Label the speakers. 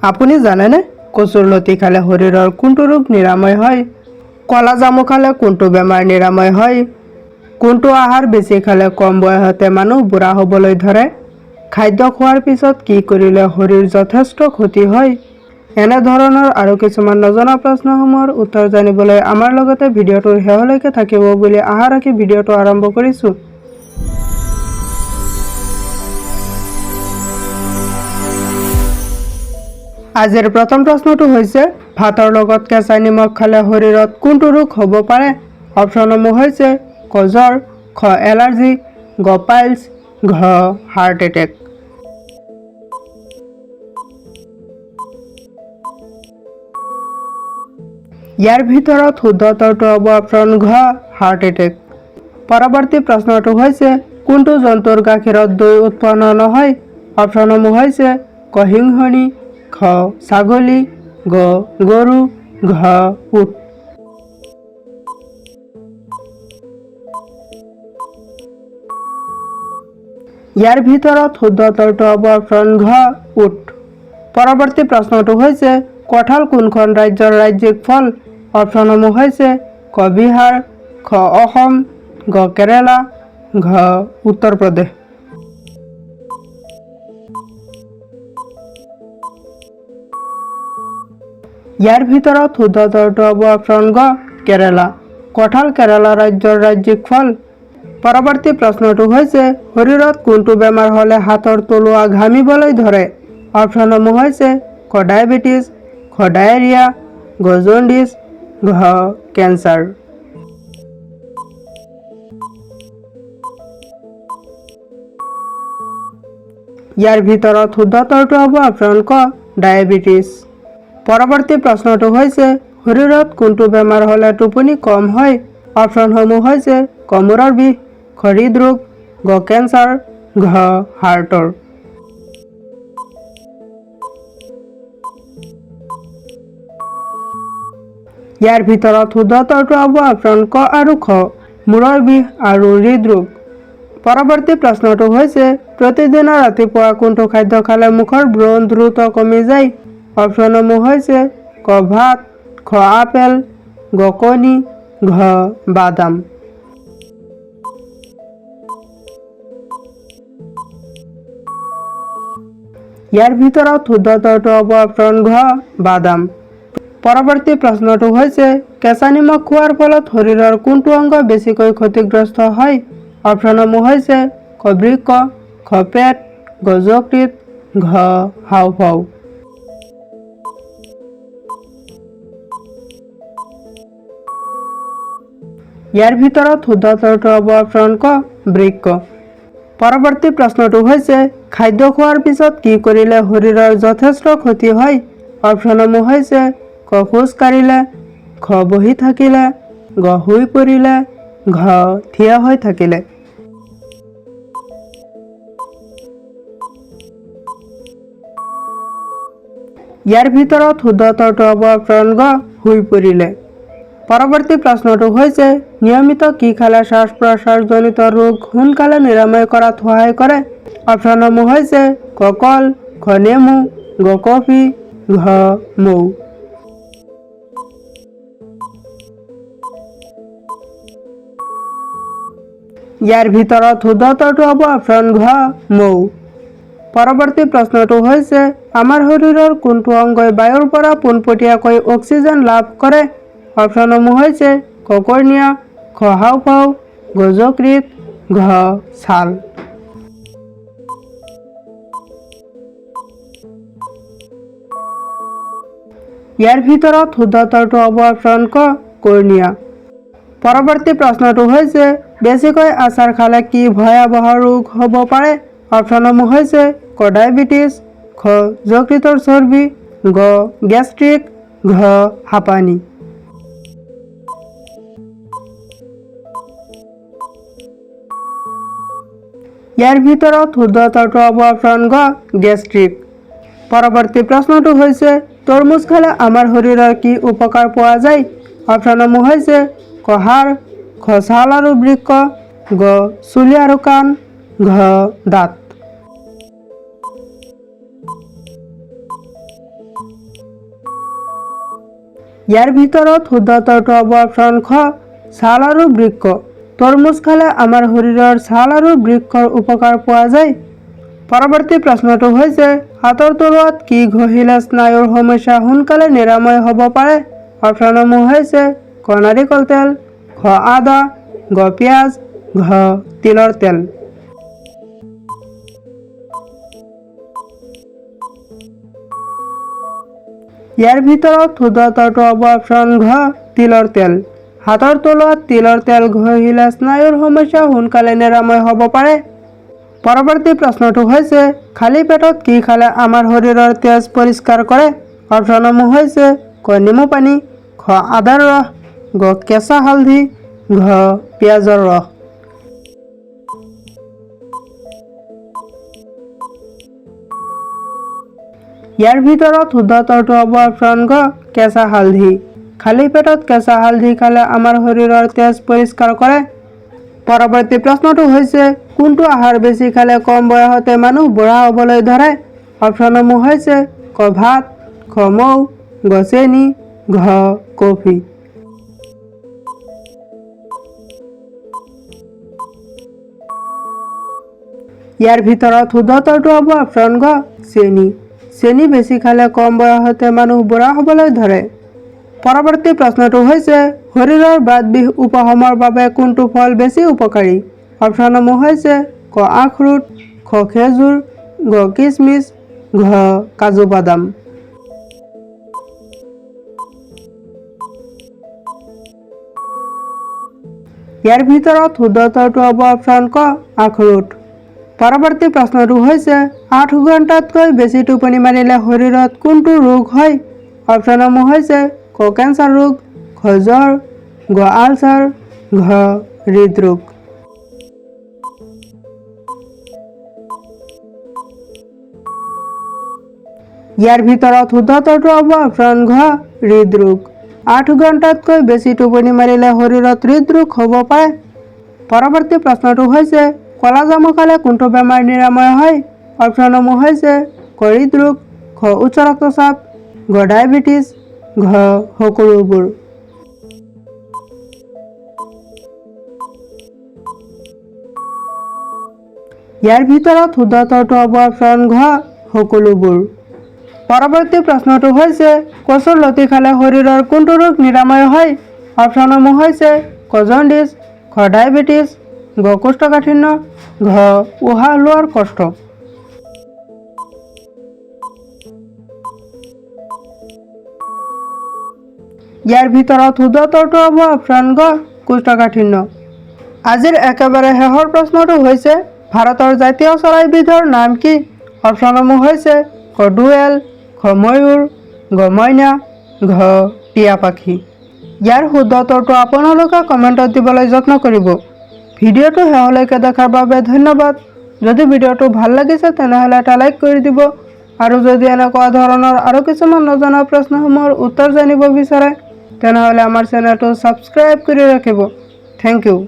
Speaker 1: আপুনি জানেনে কচুৰ লতি খালে শৰীৰৰ কোনটো ৰোগ নিৰাময় হয়? কলা জামু খালে কোনটো বেমাৰ নিৰাময় হয়? কোনটো আহাৰ বেছি খালে কম বয়সতে মানুহ বুঢ়া হ'বলৈ ধৰে? খাদ্য খোৱাৰ পিছত কি কৰিলে শৰীৰ যথেষ্ট ক্ষতি হয়? এনে ধৰণৰ আৰু কিছুমান নজনা প্ৰশ্নসমূহৰ উত্তৰ জানিবলৈ আমাৰ লগতে ভিডিঅ'টোৰ শেষলৈকে থাকিব বুলি আশা ৰাখি ভিডিঅ'টো আৰম্ভ কৰিছোঁ। আজিৰ প্ৰথম প্ৰশ্নটো হৈছে ভাতৰ লগত কেঁচা নিমখ খালে শৰীৰত কোনটো ৰোগ হ'ব পাৰে? অপশ্যনসমূহ হৈছে ক জ্বৰ, খ এলাৰ্জি, গ পাইলছ, ঘ হাৰ্ট এটেক। ইয়াৰ ভিতৰত শুদ্ধ উত্তৰটো হ'ব অপশ্যন ঘ হাৰ্ট এটেক। পৰৱৰ্তী প্ৰশ্নটো হৈছে কোনটো জন্তুৰ গাখীৰত দৈ উৎপন্ন নহয়? অপশ্যনসমূহ হৈছে ক সিংহনী, খ ছাগলী, গ গৰু, ঘ উট। ইয়াৰ ভিতৰত শুদ্ধ উত্তৰটো হ'ব অপশ্যন ঘ উট। পৰৱৰ্তী প্ৰশ্নটো হৈছে কঁঠাল কোনখন ৰাজ্যৰ ৰাজ্যিক ফল? অপশ্যনসমূহ হৈছে ক বিহাৰ, খ অসম, গ কেৰালা, ঘ উত্তৰ প্ৰদেশ। ইয়াৰ ভিতৰত শুদ্ধ উত্তৰটো হ'ব অপশ্যন গ কেৰালা। কঁঠাল কেৰালা ৰাজ্যৰ ৰাজ্যিক ফল। পৰৱৰ্তী প্ৰশ্নটো হৈছে শৰীৰত কোনটো বেমাৰ হ'লে হাতৰ তলুৱা ঘামিবলৈ ধৰে? অপশ্যনসমূহ হৈছে ক ডায়েবেটিছ, খ ডায়েৰিয়া, গ জণ্ডিছ, ঘ কেঞ্চাৰ। ইয়াৰ ভিতৰত শুদ্ধ উত্তৰটো হ'ব অপশ্যন ক ডায়েবেটিছ। পৰৱৰ্তী প্ৰশ্নটো হৈছে শৰীৰত কোনটো বেমাৰ হ'লে টোপনি কম হয়? অপশ্যনসমূহ হৈছে ক মূৰৰ বিষ, খ হৃদৰোগ, গ কেঞ্চাৰ, ঘ হাৰ্টৰ। ইয়াৰ ভিতৰত শুদ্ধ উত্তৰটো হ'ব অপশ্যন ক আৰু খ মূৰৰ বিষ আৰু হৃদৰোগ। পৰৱৰ্তী প্ৰশ্নটো হৈছে প্ৰতিদিনে ৰাতিপুৱা কোনটো খাদ্য খালে মুখৰ ব্ৰণ দ্ৰুত কমি যায়? অপশ্যনসমূহ হৈছে ক ভাত, খ আপেল, গ কণী, ঘ বাদাম। ইয়াৰ ভিতৰত শুদ্ধ উত্তৰটো হ'ব অপশ্যন ঘ বাদাম। পৰৱৰ্তী প্ৰশ্নটো হৈছে কেঁচা নিমখ খোৱাৰ ফলত শৰীৰৰ কোনটো অংগ বেছিকৈ ক্ষতিগ্ৰস্ত হয়? অপশ্যনসমূহ হৈছে ক বৃক্ক, খ পেট, গ যকৃত, ঘ হাঁওফাঁও। ইয়াৰ ভিতৰত শুদ্ধ উত্তৰটো হ'ব অপশ্যন ক বৃক্ক। পৰৱৰ্তী প্ৰশ্নটো হৈছে খাদ্য খোৱাৰ পিছত কি কৰিলে শৰীৰৰ যথেষ্ট ক্ষতি হয়? অপশ্যনসমূহ হৈছে ক খোজ কাঢ়িলে, খ বহি থাকিলে, গ শুই পৰিলে, ঘ থিয় হৈ থাকিলে। ইয়াৰ ভিতৰত শুদ্ধ উত্তৰটো হ'ব অপশ্যন গ শুই পৰিলে। পৰৱৰ্তী প্ৰশ্নটো হৈছে নিয়মিত কি খালে শ্বাস প্ৰশ্বাসজনিত ৰোগ সোনকালে নিৰাময় কৰাত সহায় কৰে? অপশ্যনসমূহ হৈছে ক কল, খ নেমু, গ কফি, ঘ মৌ। ইয়াৰ ভিতৰত শুদ্ধ উত্তৰটো হ'ব অপশ্যন ঘ মৌ। পৰৱৰ্তী প্ৰশ্নটো হৈছে আমাৰ শৰীৰৰ কোনটো অংগই বায়ুৰ পৰা পোনপটীয়াকৈ অক্সিজেন লাভ কৰে? অপশ্যনসমূহ হৈছে ক কৰ্ণিয়া, খ হাঁওফাঁও, গ যকৃত, ঘ ছাল। ইয়াৰ ভিতৰত শুদ্ধ উত্তৰটো হ'ব অপশ্যন ক কৰ্ণিয়া। পৰৱৰ্তী প্ৰশ্নটো হৈছে বেছিকৈ আচাৰ খালে কি ভয়াৱহ ৰোগ হ'ব পাৰে? অপশ্যনসমূহ হৈছে ক ডায়েবেটিছ, খ যকৃতৰ চৰ্বি, গ গেষ্ট্ৰিক, ঘ হাঁপানি। ইয়াৰ ভিতৰত শুদ্ধ উত্তৰটো হ'ব অপশ্যন গ গেষ্ট্ৰিক। পৰৱৰ্তী প্ৰশ্নটো হৈছে তৰমুজ খালে আমাৰ শৰীৰৰ কি উপকাৰ পোৱা যায়? অপশ্যনসমূহ হৈছে ক হাড়, খ ছাল আৰু বৃক্ক, গ চুলি আৰু কাণ, ঘ দাঁত। ইয়াৰ ভিতৰত শুদ্ধ উত্তৰটো হ'ব অপশ্যন খ ছাল আৰু বৃক্ক। তৰমুজ খালে আমাৰ শৰীৰৰ ছাল আৰু বৃক্কৰ উপকাৰ পোৱা যায়। পৰৱৰ্তী প্ৰশ্নটো হৈছে হাতৰ তলুৱাত কি ঘঁহিলে স্নায়ুৰ সমস্যা সোনকালে নিৰাময় হ'ব পাৰে? অপশ্যনসমূহ হৈছে ক নাৰিকল তেল, ঘ আদা, গ পিঁয়াজ, ঘ তিলৰ তেল। ইয়াৰ ভিতৰত শুদ্ধ উত্তৰটো হ'ব অপশ্যন ঘ তিলৰ তেল। হাতৰ তলুৱাত তিলৰ তেল ঘঁহিলে স্নায়ুৰ সমস্যা সোনকালে নিৰাময় হ'ব পাৰে। পৰৱৰ্তী প্ৰশ্নটো হৈছে খালী পেটত কি খালে আমাৰ শৰীৰৰ তেজ পৰিষ্কাৰ কৰে? অপশ্যনসমূহ হৈছে ক নেমু পানী, খ আদাৰ ৰস, গ কেঁচা হালধি, ঘ পিঁয়াজৰ ৰস। ইয়াৰ ভিতৰত শুদ্ধ উত্তৰটো হ'ব অপশ্যন গ কেঁচা হালধি। খালী পেটত কেঁচা হালধি খালে আমাৰ শৰীৰৰ তেজ পৰিষ্কাৰ কৰে। পৰৱৰ্তী প্ৰশ্নটো হৈছে কোনটো আহাৰ বেছি খালে কম বয়সতে মানুহ বুঢ়া হ'বলৈ ধৰে? অপশ্যনসমূহ হৈছে ক ভাত, খ মৌ, গ চেনি, ঘ কফি। ইয়াৰ ভিতৰত শুদ্ধ উত্তৰটো হ'ব অপশ্যন গ চেনি। চেনি বেছি খালে কম বয়সতে মানুহ বুঢ়া হ'বলৈ ধৰে। পৰৱৰ্তী প্ৰশ্নটো হৈছে শৰীৰৰ বাত বিষ উপশমৰ বাবে কোনটো ফল বেছি উপকাৰী? অপশ্যনসমূহ হৈছে ক আখৰোট, খ খেজুৰ, গ কিচমিচ, ঘ কাজু বাদাম। ইয়াৰ ভিতৰত শুদ্ধ উত্তৰটো হ'ব অপশ্যন ক আখৰোট। পৰৱৰ্তী প্ৰশ্নটো হৈছে 8 ঘণ্টাতকৈ বেছি টোপনি মাৰিলে শৰীৰত কোনটো ৰোগ হয়? অপশ্যনসমূহ হৈছে ক কেঞ্চাৰ ৰোগ, ঘ জ্বৰ, গ আলচাৰ, ঘ হৃদৰোগ। ইয়াৰ ভিতৰত শুদ্ধ উত্তৰটো হ'ব অপশ্যন ঘ হৃদৰোগ। 8 ঘণ্টাতকৈ বেছি টোপনি মাৰিলে শৰীৰত হৃদৰোগ হ'ব পাৰে। পৰৱৰ্তী প্ৰশ্নটো হৈছে কলা জামু খালে কোনটো বেমাৰ নিৰাময় হয়? অপশ্যনসমূহ হৈছে ক হৃদৰোগ, খ উচ্চ ৰক্তচাপ, ঘ ডায়েবেটিছ, ঘ সকলোবোৰ। ইয়াৰ ভিতৰত শুদ্ধ উত্তৰটো হ'ব অপশ্যন ঘ সকলোবোৰ। পৰৱৰ্তী প্ৰশ্নটো হৈছে কচুৰ লতি খালে শৰীৰৰ কোনটো ৰোগ নিৰাময় হয়? অপশ্যনসমূহ হৈছে ক জণ্ডিছ, খ ডায়েবেটিছ, ঘ কোষ্ঠকাঠিন্য, ঘ উশাহ লোৱাৰ কষ্ট। ইয়াৰ ভিতৰত শুদ্ধ উত্তৰটো হ'ব অপশ্যন গ কোষ্ঠকাঠিন্য। আজিৰ একেবাৰে শেষৰ প্ৰশ্নটো হৈছে ভাৰতৰ জাতীয় চৰাইবিধৰ নাম কি? অপশ্যনসমূহ হৈছে ক দোৱেল, খ ময়ূৰ, গ মইনা, ঘ টিয়া পাখি। ইয়াৰ শুদ্ধ উত্তৰটো আপোনালোকে কমেণ্টত দিবলৈ যত্ন কৰিব। ভিডিঅ'টো শেষলৈকে দেখাৰ বাবে ধন্যবাদ। যদি ভিডিঅ'টো ভাল লাগিছে তেনেহ'লে এটা লাইক কৰি দিব আৰু যদি এনেকুৱা ধৰণৰ আৰু কিছুমান নজনা প্ৰশ্নসমূহৰ উত্তৰ জানিব বিচাৰে তেনেহ'লে আমাৰ চেনেলটো ছাবস্ক্ৰাইব কৰি ৰাখিব। Thank U.